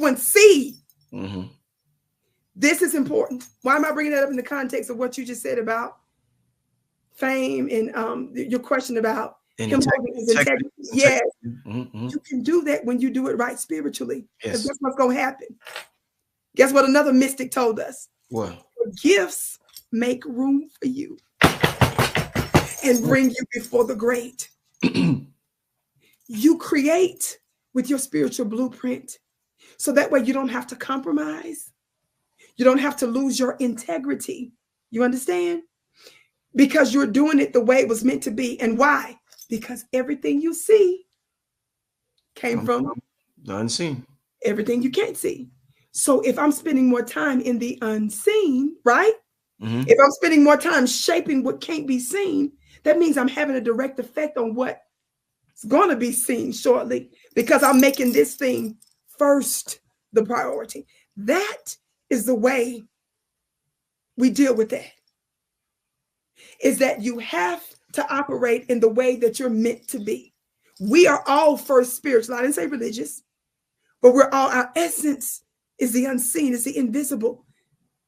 one see. Mm-hmm. This is important. Why am I bringing that up in the context of what you just said about fame and your question about him holding his integrity? Yes, you can do that when you do it right spiritually. Because guess what's going to happen? Guess what another mystic told us? What? Your gifts make room for you and bring you before the great. You create with your spiritual blueprint. So that way you don't have to compromise. You don't have to lose your integrity. You understand? Because you're doing it the way it was meant to be. And why? Because everything you see came from the unseen. Everything you can't see. So if I'm spending more time in the unseen, right? If I'm spending more time shaping what can't be seen, that means I'm having a direct effect on what's going to be seen shortly, because I'm making this thing first the priority. That is the way we deal with that. Is that you have to operate in the way that you're meant to be. We are all first spiritual. I didn't say religious, but we're all, our essence is the unseen, is the invisible.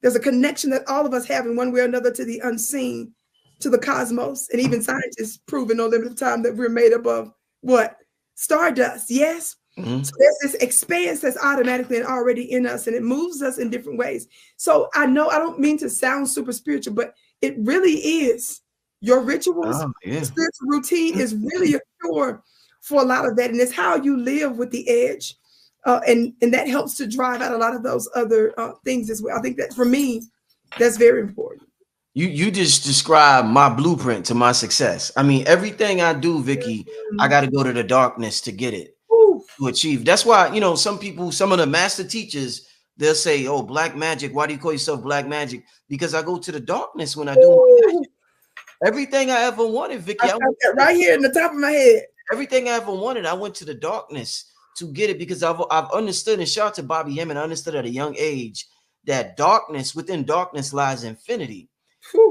There's a connection that all of us have in one way or another to the unseen, to the cosmos. And even scientists prove in no limited time that we're made up of what? Stardust, yes? So there's this expanse that's automatically and already in us, and it moves us in different ways. So I know I don't mean to sound super spiritual, but it really is. Your rituals, spiritual routine is really a cure for a lot of that. And it's how you live with the edge. And that helps to drive out a lot of those other things as well. I think that for me, that's very important. You just described my blueprint to my success. I mean, everything I do, Vicki, I got to go to the darkness to get it, to achieve. That's why, you know, some people, some of the master teachers, they'll say, oh, black magic. Why do you call yourself black magic? Because I go to the darkness when I do my magic. Everything I ever wanted, Vicki. I got that right here in the top of my head. Everything I ever wanted, I went to the darkness to get it, because I've understood, and shout out to Bobby Hemming, I understood at a young age that darkness, within darkness lies infinity.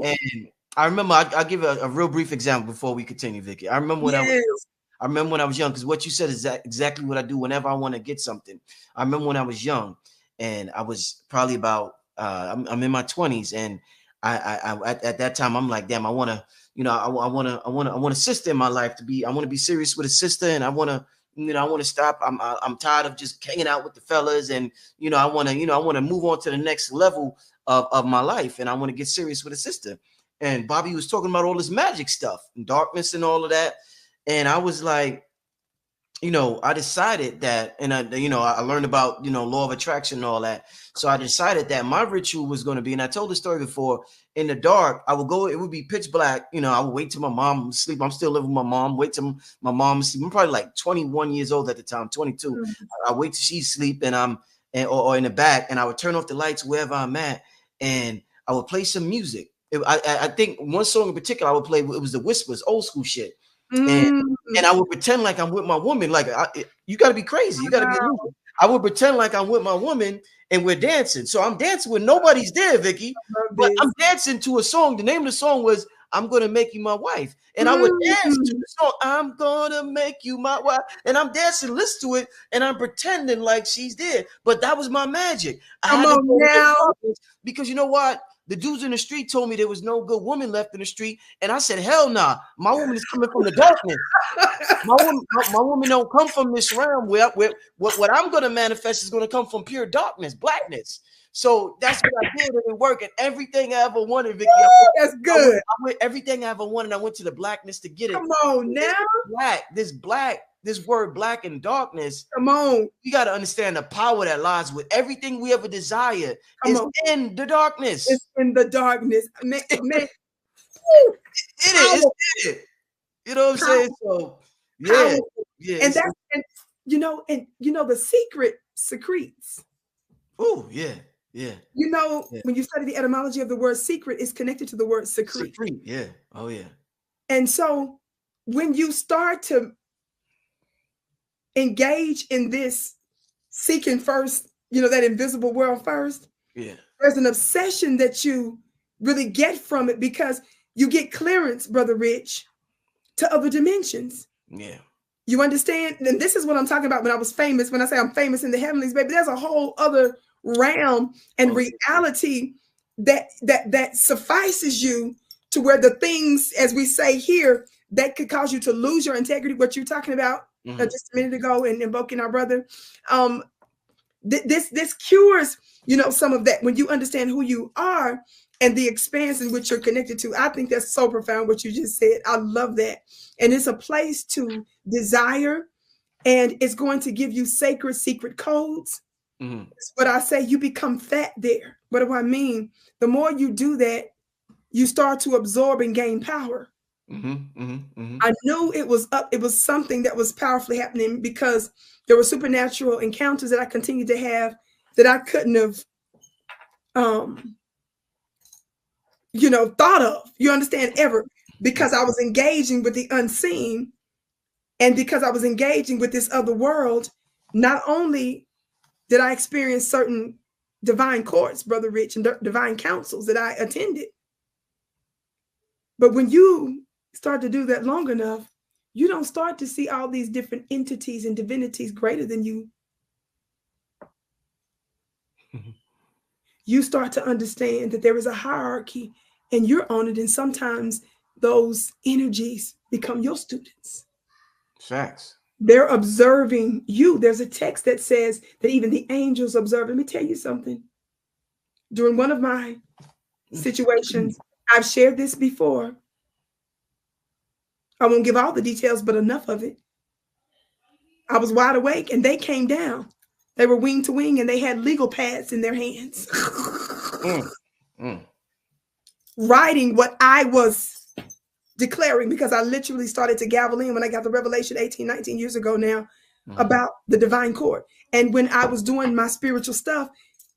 And I remember, I'll give a real brief example before we continue, Vicki. I remember when I was young, because what you said is exactly what I do whenever I want to get something. I remember when I was young, and I was probably about I'm in my 20s, and I at that time I'm like, damn, I want to, you know, I want a sister in my life to be. I want to be serious with a sister, and I want to. You know, I want to stop. I'm tired of just hanging out with the fellas, and you know, I want to move on to the next level of my life, and I want to get serious with a sister. And Bobby was talking about all this magic stuff and darkness and all of that, and I was like, you know, I decided that, and I learned about, you know, law of attraction and all that. So I decided that my ritual was going to be, and I told the story before, in the dark, I would go, it would be pitch black. You know, I would wait till my mom sleep. I'm still living with my mom, wait till my mom sleep. I'm probably like 21 years old at the time, 22. I wait till she sleep, and or in the back, and I would turn off the lights wherever I'm at, and I would play some music. I think one song in particular I would play, it was the Whispers, old school shit. And I would pretend like I'm with my woman. Like, you got to be crazy. You got to be. I would pretend like I'm with my woman and we're dancing. So I'm dancing when nobody's there, Vicki. But I'm dancing to a song. The name of the song was "I'm Gonna Make You My Wife," and I would dance to the song "I'm Gonna Make You My Wife," and I'm dancing, listen to it, and I'm pretending like she's there. But that was my magic. Because you know what? The dudes in the street told me there was no good woman left in the street. And I said, hell nah, my woman is coming from the darkness. My woman don't come from this realm where what I'm going to manifest is going to come from pure darkness, blackness. So that's what I did, and it worked. And everything I ever wanted, Vicki. That's good. I went everything I ever wanted. I went to the blackness to get it. Come on now. This word black and darkness. Come on. You got to understand the power that lies with everything we ever desire is in the darkness. It's in the darkness. Man. It is. You know what I'm saying? So yeah. And that's the secret secretes. Oh, yeah. Yeah. You know, when you study the etymology of the word secret, it's connected to the word secrete. Yeah. Oh, yeah. And so when you start to engage in this seeking first, you know, that invisible world first, there's an obsession that you really get from it, because you get clearance, Brother Rich, to other dimensions. Yeah. You understand? And this is what I'm talking about when I was famous. When I say I'm famous in the heavenlies, baby, there's a whole other realm and reality that suffices you to where the things, as we say here, that could cause you to lose your integrity. What you're talking about just a minute ago and invoking our brother. This cures, you know, some of that when you understand who you are and the expanse in which you're connected to. I think that's so profound what you just said. I love that. And it's a place to desire, and it's going to give you sacred secret codes. That's what I say. You become fat there. What do I mean? The more you do that, you start to absorb and gain power. I knew it was up. It was something that was powerfully happening because there were supernatural encounters that I continued to have that I couldn't have, you know, thought of. You understand? Ever, because I was engaging with the unseen, and because I was engaging with this other world. Not only did I experience certain divine courts, Brother Rich, and divine councils that I attended, but when you start to do that long enough, you don't start to see all these different entities and divinities greater than you. You start to understand that there is a hierarchy and you're on it. And sometimes those energies become your students. Facts. They're observing you. There's a text that says that even the angels observe. Let me tell you something. During one of my situations, I've shared this before. I won't give all the details, but enough of it. I was wide awake and they came down. They were wing to wing and they had legal pads in their hands. Writing what I was declaring, because I literally started to gavel in when I got the revelation 18, 19 years ago now about the divine court. And when I was doing my spiritual stuff,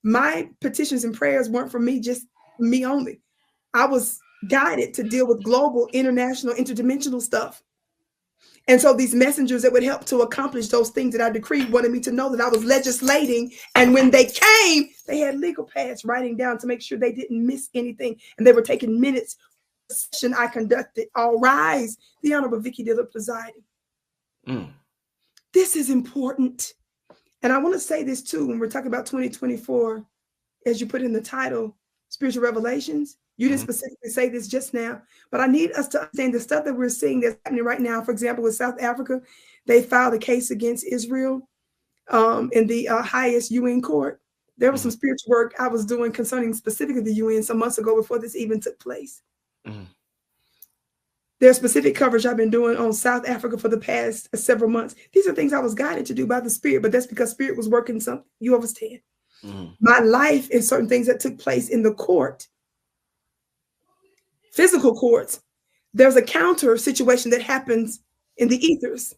my petitions and prayers weren't for me, just me only. I was guided to deal with global, international, interdimensional stuff. And so these messengers that would help to accomplish those things that I decreed wanted me to know that I was legislating. And when they came, they had legal pads writing down to make sure they didn't miss anything. And they were taking minutes of the session I conducted. All rise. The Honorable Vicki Diller presiding. This is important. And I want to say this too, when we're talking about 2024, as you put in the title, Spiritual Revelations. You didn't specifically say this just now, but I need us to understand the stuff that we're seeing that's happening right now. For example, with South Africa, they filed a case against Israel in the highest UN court. There was some spiritual work I was doing concerning specifically the UN some months ago before this even took place. There's specific coverage I've been doing on South Africa for the past several months. These are things I was guided to do by the Spirit, but that's because Spirit was working something. You understand? My life and certain things that took place in the court, physical courts, there's a counter situation that happens in the ethers.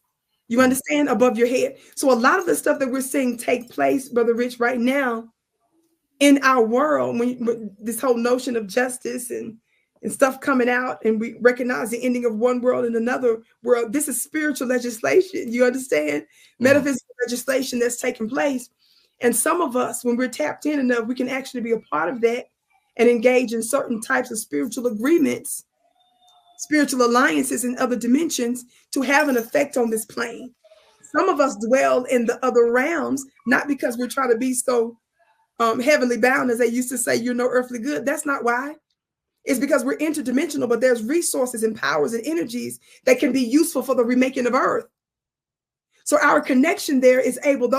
You understand? Above your head. So a lot of the stuff that we're seeing take place, Brother Rich, right now in our world, when this whole notion of justice and stuff coming out, and we recognize the ending of one world and another world, this is spiritual legislation. You understand? Metaphysical legislation that's taking place. And some of us, when we're tapped in enough, we can actually be a part of that and engage in certain types of spiritual agreements, spiritual alliances in other dimensions to have an effect on this plane. Some of us dwell in the other realms, not because we're trying to be so heavenly bound, as they used to say, you're no earthly good. That's not why. It's because we're interdimensional, but there's resources and powers and energies that can be useful for the remaking of Earth. So our connection there is able,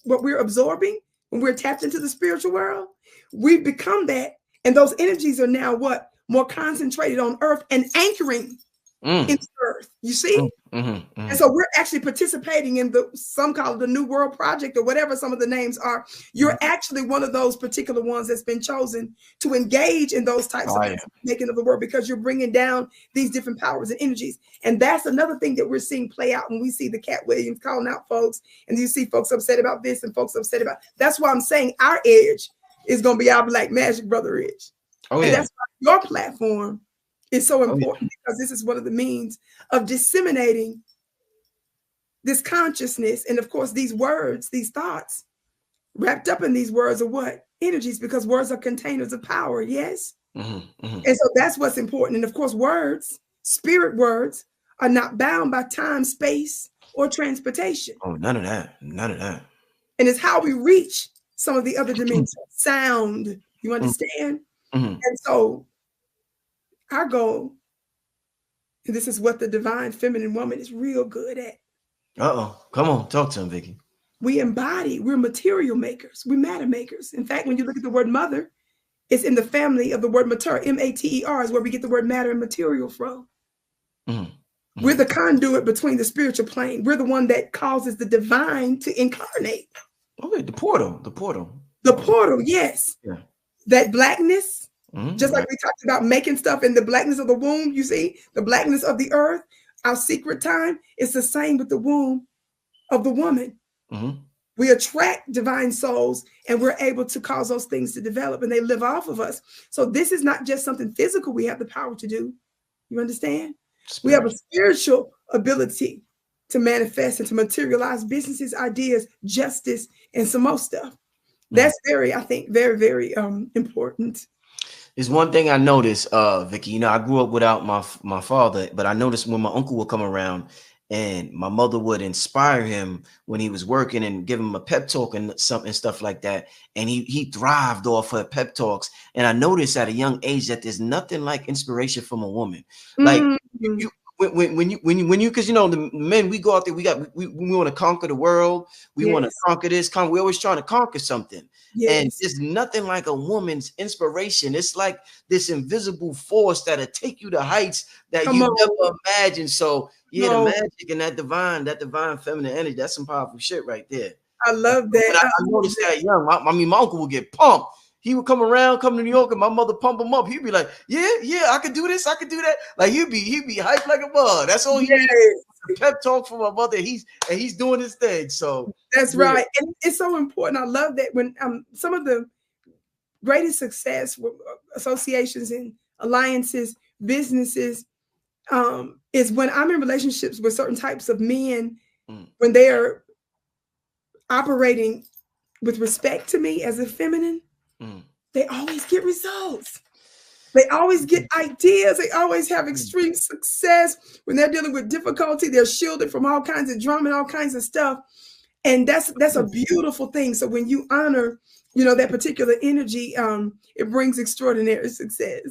what we're absorbing when we're tapped into the spiritual world, we become that. And those energies are now what? More concentrated on Earth and anchoring into Earth. You see? And so we're actually participating in some call it the New World Project or whatever some of the names are. You're actually one of those particular ones that's been chosen to engage in those types of making of the world, because you're bringing down these different powers and energies. And that's another thing that we're seeing play out when we see the Cat Williams calling out folks, and you see folks upset about this and folks upset about. That's why I'm saying our edge is going to be our black magic, Brother Rich. And that's why your platform is so important, because this is one of the means of disseminating this consciousness. And of course, these words, these thoughts wrapped up in these words are what? Energies, because words are containers of power. Yes. And so that's what's important. And of course, words, spirit words, are not bound by time, space, or transportation. Oh, none of that. None of that. And it's how we reach some of the other dimensions. Sound, you understand? Mm-hmm. And so our goal, and this is what the divine feminine woman is real good at. Uh-oh. Come on, talk to him, Vicki. We embody, we're material makers, we're matter makers. In fact, when you look at the word mother, it's in the family of the word mater. M-A-T-E-R is where we get the word matter and material from. Mm-hmm. We're the conduit between the spiritual plane. We're the one that causes the divine to incarnate. Okay, the portal. The portal, yes. Yeah. That blackness, just like we talked about making stuff in the blackness of the womb, you see, the blackness of the earth, our secret time, it's the same with the womb of the woman. Mm-hmm. We attract divine souls and we're able to cause those things to develop and they live off of us. So this is not just something physical we have the power to do. You understand? We have a spiritual ability to manifest and to materialize businesses, ideas, justice, and some more stuff. That's I think, very, very important. There's one thing I noticed, Vicki. You know, I grew up without my father, but I noticed when my uncle would come around and my mother would inspire him when he was working and give him a pep talk and stuff like that. And he thrived off her pep talks. And I noticed at a young age that there's nothing like inspiration from a woman. Like when you because you know the men, we go out there, we want to conquer the world, we want to conquer this, we're always trying to conquer something. And there's nothing like a woman's inspiration. It's like this invisible force that'll take you to heights that you never imagined. So the magic and that divine feminine energy, that's some powerful shit right there. I love that. I noticed that young. I mean, my uncle would get pumped. He would come to New York, and my mother pump him up. He'd be like, "Yeah, I could do this, I could do that." Like he'd be hyped like a bug. That's all he needed. Pep talk from my mother. He's doing his thing. So that's right, and it's so important. I love that when some of the greatest success with associations and alliances, businesses, is when I'm in relationships with certain types of men when they are operating with respect to me as a feminine. They always get results. They always get ideas. They always have extreme success. When they're dealing with difficulty, they're shielded from all kinds of drama and all kinds of stuff. And that's a beautiful thing. So when you honor, that particular energy, it brings extraordinary success.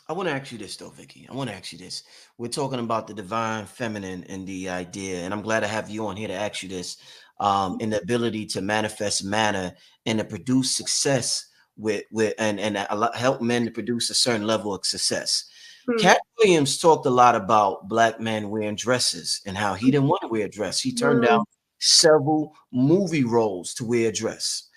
I want to ask you this though, Vicki. I want to ask you this. We're talking about the divine feminine and the idea, and I'm glad to have you on here to ask you this. In the ability to manifest matter and to produce success and help men to produce a certain level of success. Cat Williams talked a lot about Black men wearing dresses and how he didn't want to wear a dress. He turned down several movie roles to wear a dress.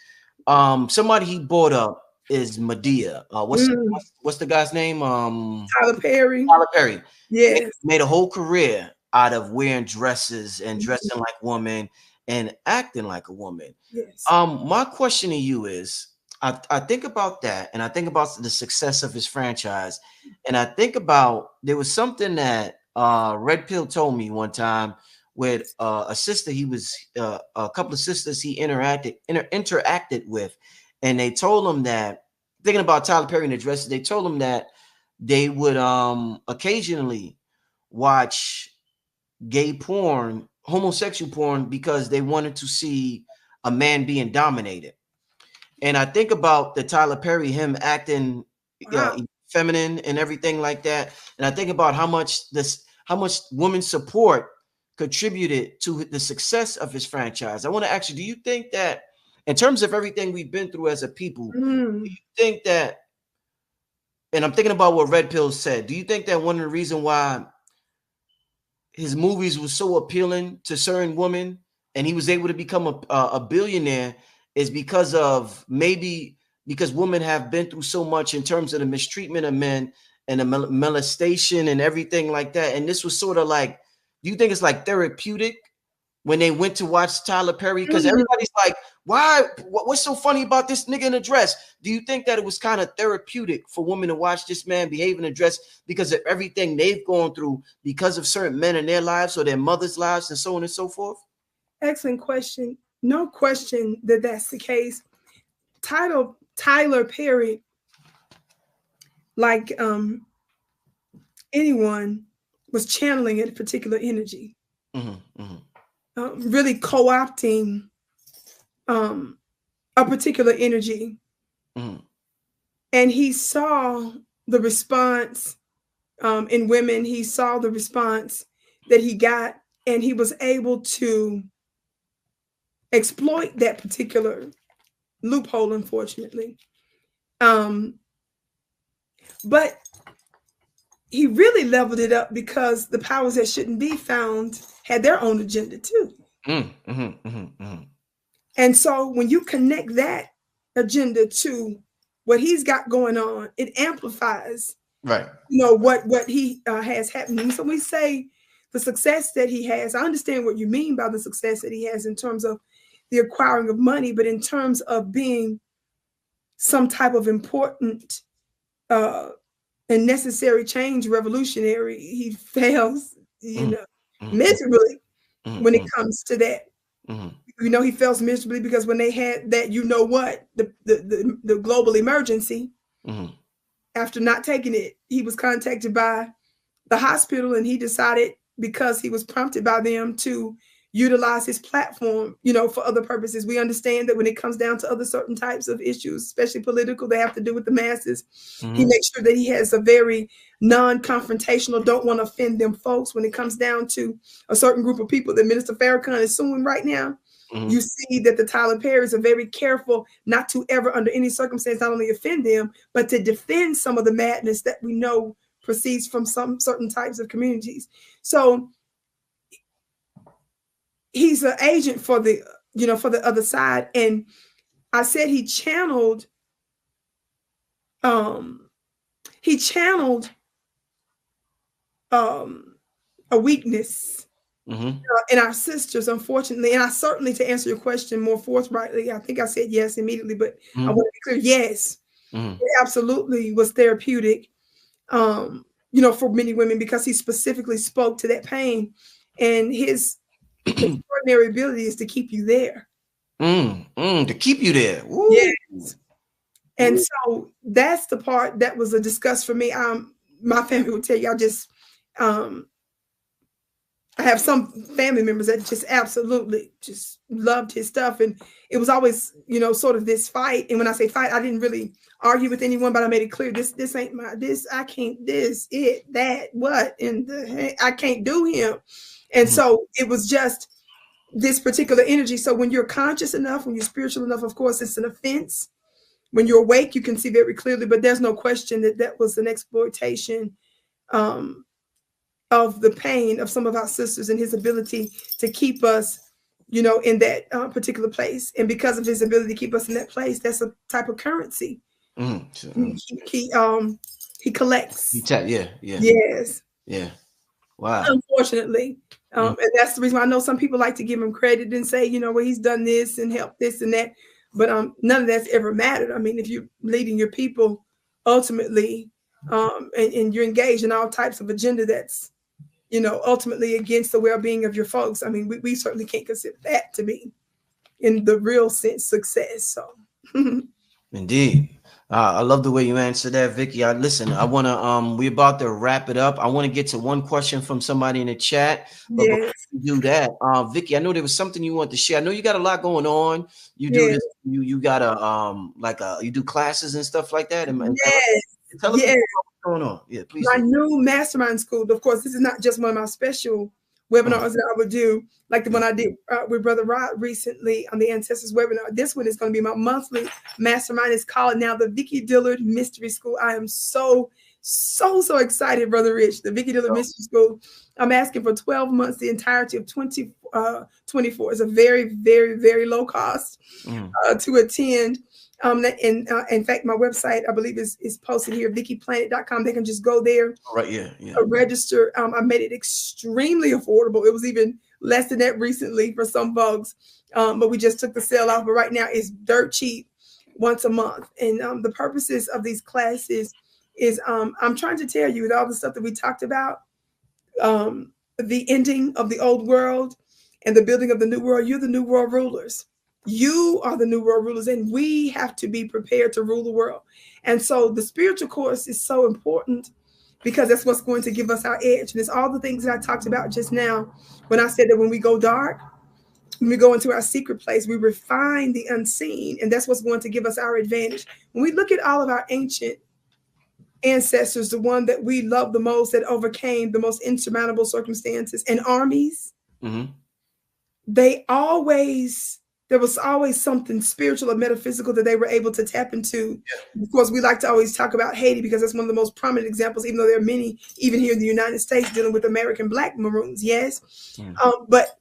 Somebody he brought up is Medea. What's the guy's name? Tyler Perry. Yes. Made a whole career out of wearing dresses and dressing like women and acting like a woman. Yes. My question to you is, I think about that, and I think about the success of his franchise, and I think about there was something that Red Pill told me one time with a sister. He was a couple of sisters he interacted with, and they told him that, thinking about Tyler Perry and the dresses, they told him that they would occasionally watch gay porn, homosexual porn, because they wanted to see a man being dominated. And I think about the Tyler Perry, him acting feminine and everything like that. And I think about how much women's support contributed to the success of his franchise. I want to ask you, do you think that in terms of everything we've been through as a people, do you think that, and I'm thinking about what Red Pill said, do you think that one of the reasons why his movies were so appealing to certain women and he was able to become a billionaire is because women have been through so much in terms of the mistreatment of men and the molestation and everything like that? And this was sort of like, do you think it's like therapeutic when they went to watch Tyler Perry? Because everybody's like, why? What's so funny about this nigga in a dress? Do you think that it was kind of therapeutic for women to watch this man behave in a dress because of everything they've gone through because of certain men in their lives or their mothers' lives and so on and so forth? Excellent question. No question that that's the case. Tyler Perry, like anyone, was channeling a particular energy. really co-opting a particular energy. And he saw the response in women. He saw the response that he got, and he was able to exploit that particular loophole, unfortunately. But he really leveled it up because the powers that shouldn't be found had their own agenda too. And so when you connect that agenda to what he's got going on, it amplifies, right? What he has happening. So we say the success that he has. I understand what you mean by the success that he has in terms of the acquiring of money, but in terms of being some type of important and necessary change, revolutionary, he fails, miserably when it comes to that. He fails miserably because when they had that, the global emergency, after not taking it, he was contacted by the hospital, and he decided, because he was prompted by them, to utilize his platform, for other purposes. We understand that when it comes down to other certain types of issues, especially political, they have to do with the masses. He makes sure that he has a very non-confrontational, don't want to offend them folks. When it comes down to a certain group of people that Minister Farrakhan is suing right now, you see that the Tyler Perrys are very careful not to ever, under any circumstance, not only offend them, but to defend some of the madness that we know proceeds from some certain types of communities. So he's an agent for the other side. And I said he channeled a weakness in our sisters, unfortunately. And I certainly, to answer your question more forthrightly, I think I said yes immediately, but I want to be clear. Yes, it absolutely was therapeutic, for many women, because he specifically spoke to that pain, and his extraordinary ability is to keep you there. To keep you there. Woo. Yes. And so that's the part that was a disgust for me. My family will tell you, I have some family members that just absolutely just loved his stuff. And it was always, sort of this fight. And when I say fight, I didn't really argue with anyone, but I made it clear, this ain't I can't, I can't do him. And so it was just this particular energy. So when you're conscious enough, when you're spiritual enough, of course, it's an offense. When you're awake, you can see very clearly, but there's no question that was an exploitation of the pain of some of our sisters and his ability to keep us, in that particular place. And because of his ability to keep us in that place, that's a type of currency. He collects. Yes. Yeah. Wow. Unfortunately. And that's the reason why I know some people like to give him credit and say, well, he's done this and helped this and that. But none of that's ever mattered. I mean, if you're leading your people ultimately, and you're engaged in all types of agenda that's, ultimately against the well-being of your folks, I mean, we certainly can't consider that to be, in the real sense, success. So, indeed. I love the way you answer that, Vicki. Listen, I want to, we're about to wrap it up. I want to get to one question from somebody in the chat. But before we do that, Vicki, I know there was something you want to share. I know you got a lot going on. You do this, you got you do classes and stuff like that. Tell us what's going on. Yeah, please. My new mastermind school. Of course, this is not just one of my special webinars that I would do, like the one I did with Brother Rod recently on the Ancestors webinar. This one is going to be my monthly mastermind. It's called now the Vicki Dillard Mystery School. I am so excited, Brother Rich. The Vicki Dillard Mystery School. I'm asking for 12 months, the entirety of 2024. It's a very, very, very low cost to attend. In fact, my website, I believe, is posted here, VickiPlanet.com. They can just go there. Right, yeah. Register. I made it extremely affordable. It was even less than that recently for some folks, but we just took the sale off. But right now, it's dirt cheap, once a month. And the purposes of these classes is I'm trying to tell you, with all the stuff that we talked about, the ending of the old world and the building of the new world. You're the new world rulers. You are the new world rulers, and we have to be prepared to rule the world. And so the spiritual course is so important, because that's what's going to give us our edge. And it's all the things that I talked about just now when I said that when we go dark, When we go into our secret place, we refine the unseen, and that's what's going to give us our advantage. When we look at all of our ancient ancestors, the one that we love the most, that overcame the most insurmountable circumstances and armies, there was always something spiritual or metaphysical that they were able to tap into. Of course, we like to always talk about Haiti because that's one of the most prominent examples, even though there are many, even here in the United States, dealing with American Black Maroons. Yes. But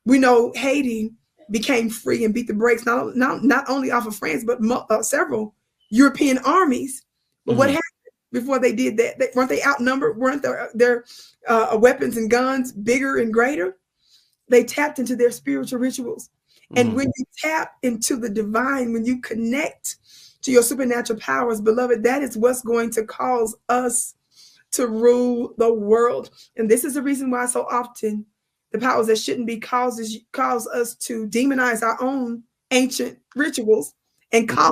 we know Haiti became free and beat the brakes, not only off of France, but several European armies. But what happened before they did that? Weren't they outnumbered? Weren't their weapons and guns bigger and greater? They tapped into their spiritual rituals. And when you tap into the divine, when you connect to your supernatural powers, beloved, that is what's going to cause us to rule the world. And this is the reason why so often the powers that shouldn't be cause us to demonize our own ancient rituals and call